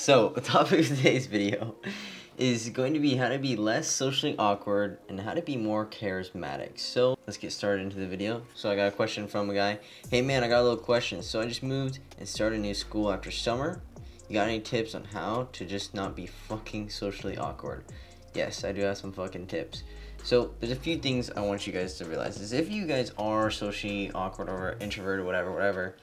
So the topic of today's video is going to be how to be less socially awkward and how to be more charismatic. So let's get started into the video. So I got a question from a guy. Hey man, I got a little question. So I just moved and started a new school after summer. You got any tips on how to just not be fucking socially awkward? Yes, I do have some fucking tips. So there's a few things I want you guys to realize is if you guys are socially awkward or introverted, whatever,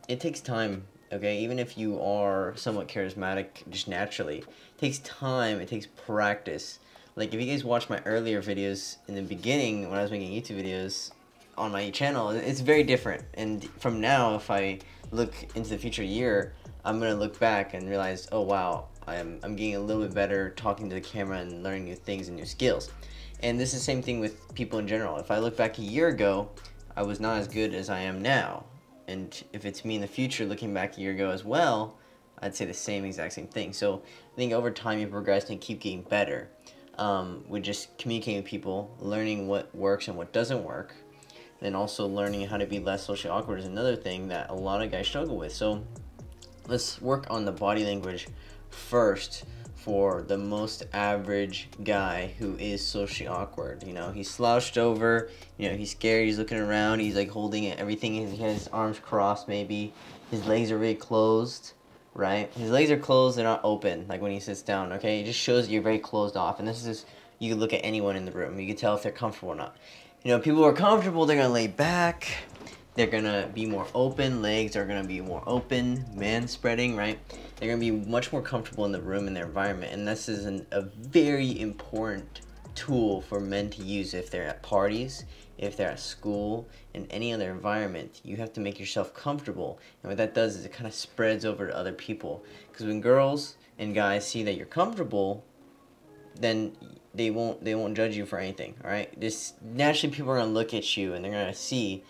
it takes time. Okay, even if you are somewhat charismatic just naturally, it takes time, it takes practice. Like if you guys watch my earlier videos in the beginning when I was making YouTube videos on my channel, it's very different. And from now, if I look into the future year, I'm gonna look back and realize, oh wow, I'm getting a little bit better talking to the camera and learning new things and new skills. And this is the same thing with people in general. If I look back a year ago, I was not as good as I am now. And if it's me in the future looking back a year ago as well, I'd say the exact same thing. So I think over time you progress and keep getting better with just communicating with people, learning what works and what doesn't work. Then also learning how to be less socially awkward is another thing that a lot of guys struggle with. So let's work on the body language first for the most average guy who is socially awkward. You know, he's slouched over, you know, he's scared, he's looking around, he's like holding everything, he has his arms crossed maybe, his legs are really closed, right? His legs are closed, they're not open, like when he sits down, okay? It just shows you're very closed off, and this is, you can look at anyone in the room, you can tell if they're comfortable or not. You know, people who are comfortable, they're gonna lay back, they're gonna be more open, legs are gonna be more open, man spreading, right? They're gonna be much more comfortable in the room and their environment, and this is a very important tool for men to use if they're at parties, if they're at school, in any other environment. You have to make yourself comfortable, and what that does is it kind of spreads over to other people. Because when girls and guys see that you're comfortable, then they won't judge you for anything. All right, just naturally people are gonna look at you and they're gonna see,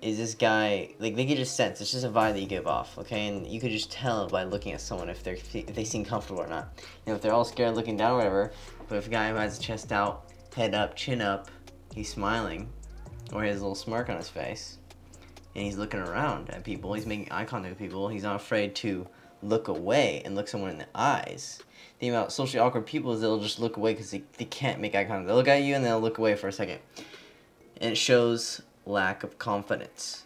is this guy, like, they can just sense, it's just a vibe that you give off, okay? And you could just tell by looking at someone if they seem comfortable or not. You know, if they're all scared looking down or whatever, but if a guy who has his chest out, head up, chin up, he's smiling, or he has a little smirk on his face, and he's looking around at people, he's making eye contact with people, he's not afraid to look away and look someone in the eyes. The thing about socially awkward people is they'll just look away because they can't make eye contact. They'll look at you and they'll look away for a second. And it shows lack of confidence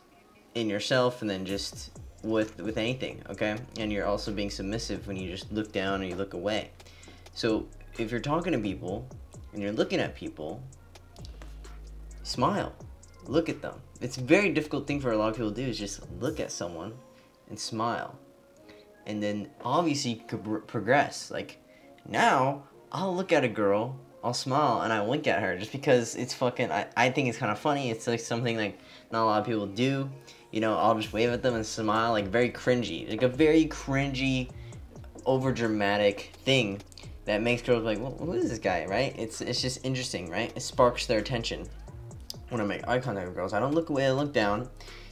in yourself and then just with anything, okay? And you're also being submissive when you just look down and you look away. So if you're talking to people and you're looking at people, smile, look at them. It's a very difficult thing for a lot of people to do, is just look at someone and smile. And then obviously you could progress. Like now I'll look at a girl, I'll smile and I wink at her just because it's fucking, I think it's kind of funny. It's like something like not a lot of people do. You know, I'll just wave at them and smile, like very cringy. Like a very cringy, over dramatic thing that makes girls like, well, who is this guy, right? It's just interesting, right? It sparks their attention. When I make eye contact with girls, I don't look away, I look down.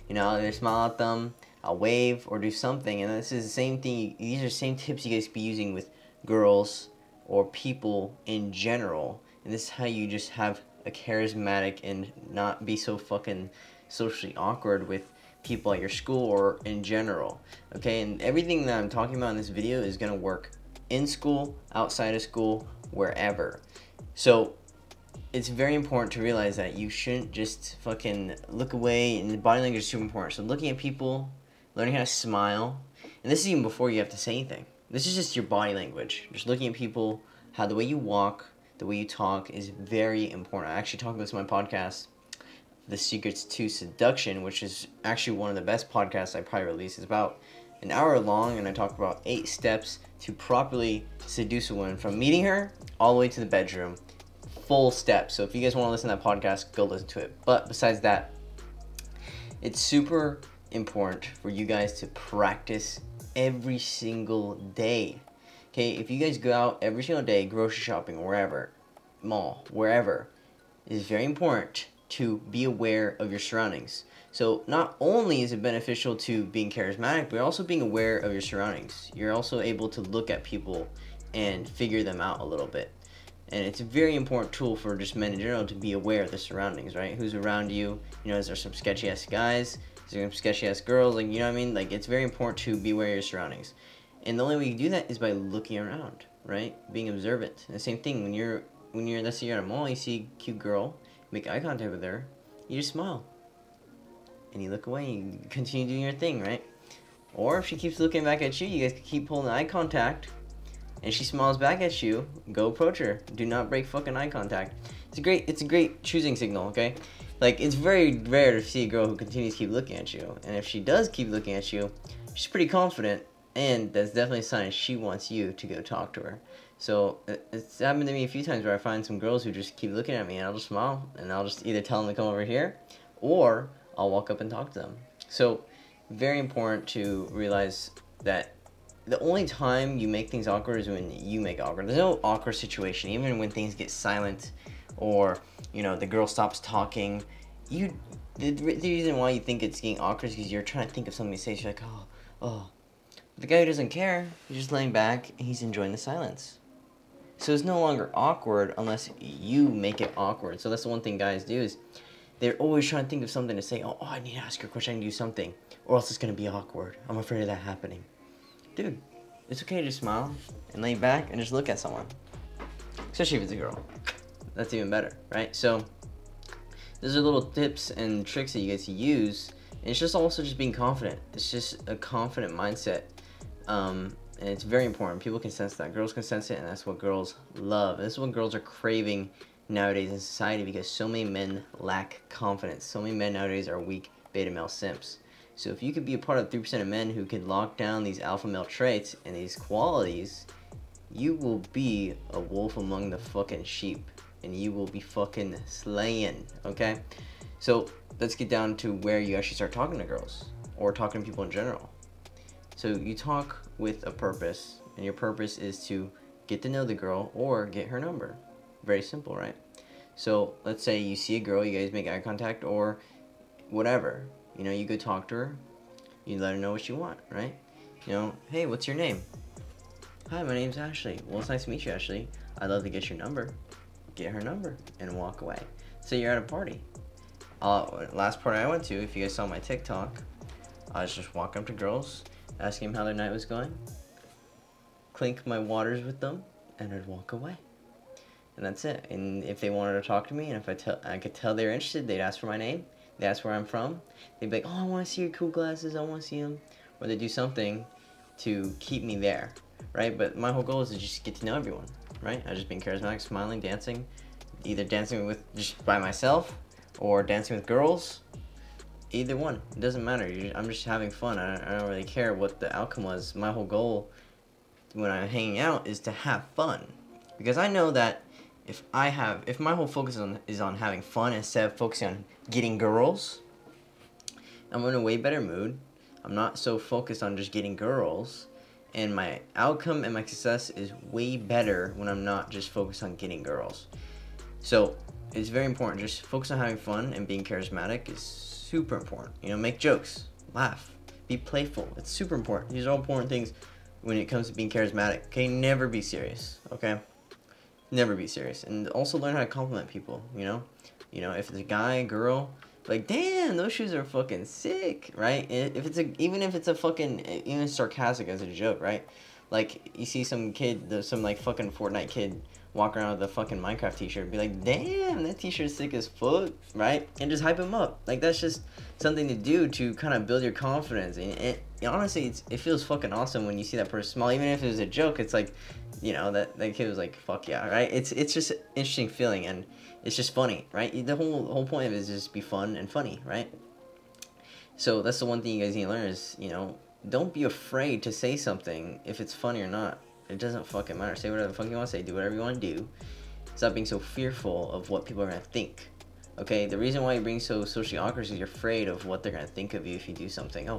You know, I'll either smile at them, I'll wave or do something. And this is the same thing, these are the same tips you guys could be using with girls or people in general. And this is how you just have a charismatic and not be so fucking socially awkward with people at your school or in general. Okay, and everything that I'm talking about in this video is gonna work in school, outside of school, wherever. So it's very important to realize that you shouldn't just fucking look away, and body language is super important. So looking at people, learning how to smile, and this is even before you have to say anything. This is just your body language. Just looking at people, how the way you walk, the way you talk is very important. I actually talk about this in my podcast, The Secrets to Seduction, which is actually one of the best podcasts I probably released. It's about an hour long, and I talk about 8 steps to properly seduce a woman from meeting her all the way to the bedroom. Full steps. So if you guys want to listen to that podcast, go listen to it. But besides that, it's super important for you guys to practice every single day. Okay, if you guys go out every single day, grocery shopping, wherever, mall, wherever, it is very important to be aware of your surroundings. So not only is it beneficial to being charismatic, but also being aware of your surroundings. You're also able to look at people and figure them out a little bit. And it's a very important tool for just men in general to be aware of the surroundings, right? Who's around you? You know, is there some sketchy ass guys? Is there some sketchy ass girls? Like, you know what I mean? Like, it's very important to be aware of your surroundings. And the only way you do that is by looking around, right? Being observant. And the same thing when you're let's say you're at a mall, you see a cute girl, make eye contact with her, you just smile. And you look away and you continue doing your thing, right? Or if she keeps looking back at you, you guys keep pulling eye contact, and she smiles back at you, go approach her. Do not break fucking eye contact. It's a great choosing signal, okay? Like, it's very rare to see a girl who continues to keep looking at you. And if she does keep looking at you, she's pretty confident, and that's definitely a sign she wants you to go talk to her. So it's happened to me a few times where I find some girls who just keep looking at me, and I'll just smile, and I'll just either tell them to come over here, or I'll walk up and talk to them. So very important to realize that the only time you make things awkward is when you make awkward. There's no awkward situation, even when things get silent, or the girl stops talking. The reason why you think it's getting awkward is because you're trying to think of something to say. So you're like, oh. The guy who doesn't care, he's just laying back and he's enjoying the silence. So it's no longer awkward unless you make it awkward. So that's the one thing guys do, is they're always trying to think of something to say. Oh, I need to ask her a question, I can do something, or else it's going to be awkward. I'm afraid of that happening. Dude, it's okay to just smile and lay back and just look at someone. Especially if it's a girl. That's even better, right? So those are little tips and tricks that you guys use. And it's just also just being confident. It's just a confident mindset. And it's very important. People can sense that. Girls can sense it, and that's what girls love. And this is what girls are craving nowadays in society, because so many men lack confidence. So many men nowadays are weak beta male simps. So if you could be a part of 3% of men who can lock down these alpha male traits and these qualities, you will be a wolf among the fucking sheep, and you will be fucking slaying, okay? So let's get down to where you actually start talking to girls, or talking to people in general. So you talk with a purpose, and your purpose is to get to know the girl or get her number. Very simple, right? So let's say you see a girl, you guys make eye contact or whatever. You go talk to her, you let her know what you want, right? Hey, what's your name? Hi, my name's Ashley. Well, it's nice to meet you, Ashley. I'd love to get your number. Get her number and walk away. So you're at a party. Last party I went to, if you guys saw my TikTok, I was just walking up to girls, asking them how their night was going, clink my waters with them, and I'd walk away. And that's it. And if they wanted to talk to me, and if I could tell they were interested, they'd ask for my name, they'd ask where I'm from, they'd be like, oh, I want to see your cool glasses, I want to see them, or they do something to keep me there, right? But my whole goal is to just get to know everyone, right? I just being charismatic, smiling, dancing, either dancing with just by myself, or dancing with girls. Either one, it doesn't matter. I'm just having fun. I don't really care what the outcome was. My whole goal when I'm hanging out is to have fun, because I know that if my whole focus is on having fun instead of focusing on getting girls, I'm in a way better mood. I'm not so focused on just getting girls, and my outcome and my success is way better when I'm not just focused on getting girls. So it's very important. Just focus on having fun, and being charismatic is super important. Make jokes, laugh, be playful. It's super important. These are all important things when it comes to being charismatic. Okay, never be serious. Okay, never be serious. And also learn how to compliment people. If it's a guy, girl, like, damn, those shoes are fucking sick, right? Even if it's a fucking, even sarcastic as a joke, right? Like, you see some kid, some like fucking Fortnite kid walk around with a fucking Minecraft t-shirt, be like, damn, that t-shirt's sick as fuck, right? And just hype him up. Like, that's just something to do to kind of build your confidence. And honestly, it feels fucking awesome when you see that person smile. Even if it was a joke, it's like, that kid was like, fuck yeah, right? It's just an interesting feeling, and it's just funny, right? The whole point of it is just be fun and funny, right? So that's the one thing you guys need to learn is, don't be afraid to say something if it's funny or not. It doesn't fucking matter. Say whatever the fuck you want to say. Do whatever you want to do. Stop being so fearful of what people are going to think. Okay? The reason why you're being so socially awkward is you're afraid of what they're going to think of you if you do something.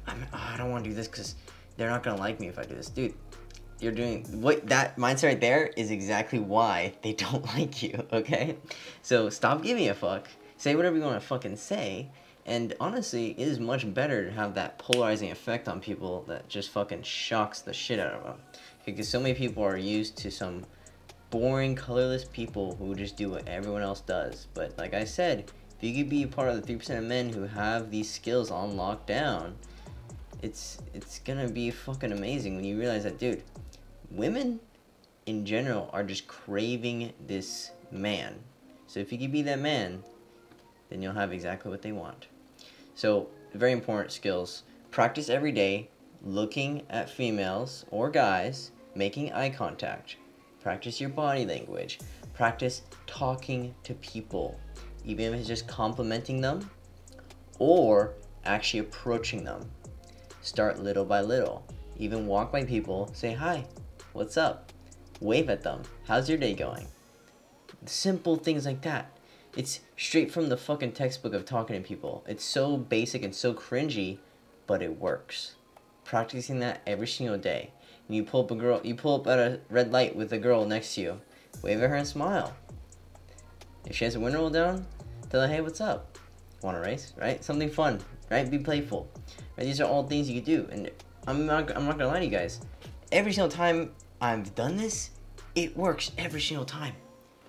I don't want to do this because they're not going to like me if I do this. Dude, you're doing... that mindset right there is exactly why they don't like you. Okay? So stop giving a fuck. Say whatever you want to fucking say. And honestly, it is much better to have that polarizing effect on people that just fucking shocks the shit out of them. Because so many people are used to some boring, colorless people who just do what everyone else does. But like I said, if you could be a part of the 3% of men who have these skills on lockdown, it's gonna be fucking amazing when you realize that, dude, women in general are just craving this man. So if you can be that man, then you'll have exactly what they want. So very important skills. Practice every day looking at females or guys, making eye contact. Practice your body language. Practice talking to people, even if it's just complimenting them or actually approaching them. Start little by little. Even walk by people, say hi, what's up? Wave at them. How's your day going? Simple things like that. It's straight from the fucking textbook of talking to people. It's so basic and so cringy, but it works. Practicing that every single day. When you pull up at a red light with a girl next to you, wave at her and smile. If she has a window roll down, tell her, hey, what's up? Want to race, right? Something fun, right? Be playful. Right? These are all things you can do, and I'm not gonna lie to you guys. Every single time I've done this, it works every single time.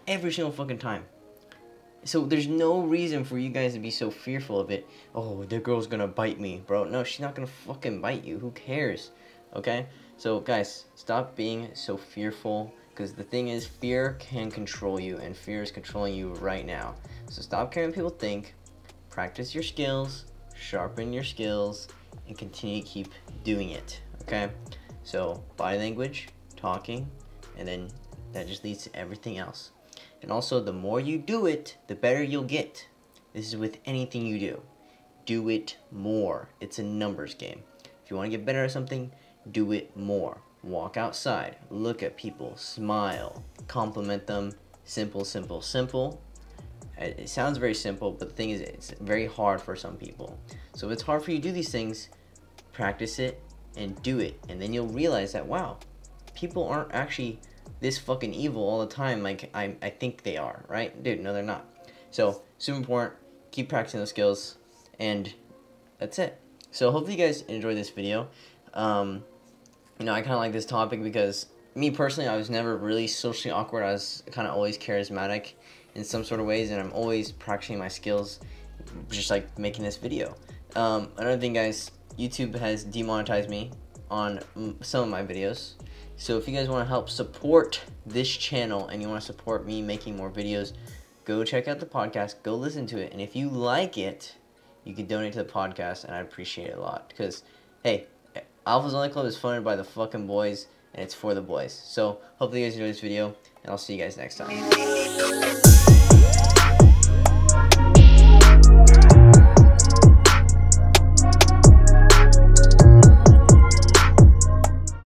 Every single fucking time. So there's no reason for you guys to be so fearful of it. Oh, the girl's gonna bite me, bro. No, she's not gonna fucking bite you. Who cares? Okay? So guys, stop being so fearful, because the thing is, fear can control you, and fear is controlling you right now. So stop caring what people think. Practice your skills, sharpen your skills, and continue to keep doing it. Okay? So body language, talking, and then that just leads to everything else. And also, the more you do it, the better you'll get. This is with anything you do. Do it more. It's a numbers game. If you want to get better at something, do it more. Walk outside, look at people, smile, compliment them. Simple, simple, simple. It sounds very simple, but the thing is, it's very hard for some people. So if it's hard for you to do these things, practice it and do it. And then you'll realize that, wow, people aren't actually this fucking evil all the time like I think they are, right? Dude, no, they're not. So, super important. Keep practicing those skills, and that's it. So, hopefully you guys enjoyed this video. You know, I kind of like this topic because, me personally, I was never really socially awkward. I was kind of always charismatic in some sort of ways, and I'm always practicing my skills, just like making this video. Another thing, guys, YouTube has demonetized me on some of my videos. So if you guys want to help support this channel and you want to support me making more videos, go check out the podcast, go listen to it, and if you like it, you can donate to the podcast, and I'd appreciate it a lot. Because, hey, Alpha's Only Club is funded by the fucking boys, and it's for the boys. So hopefully you guys enjoyed this video, and I'll see you guys next time.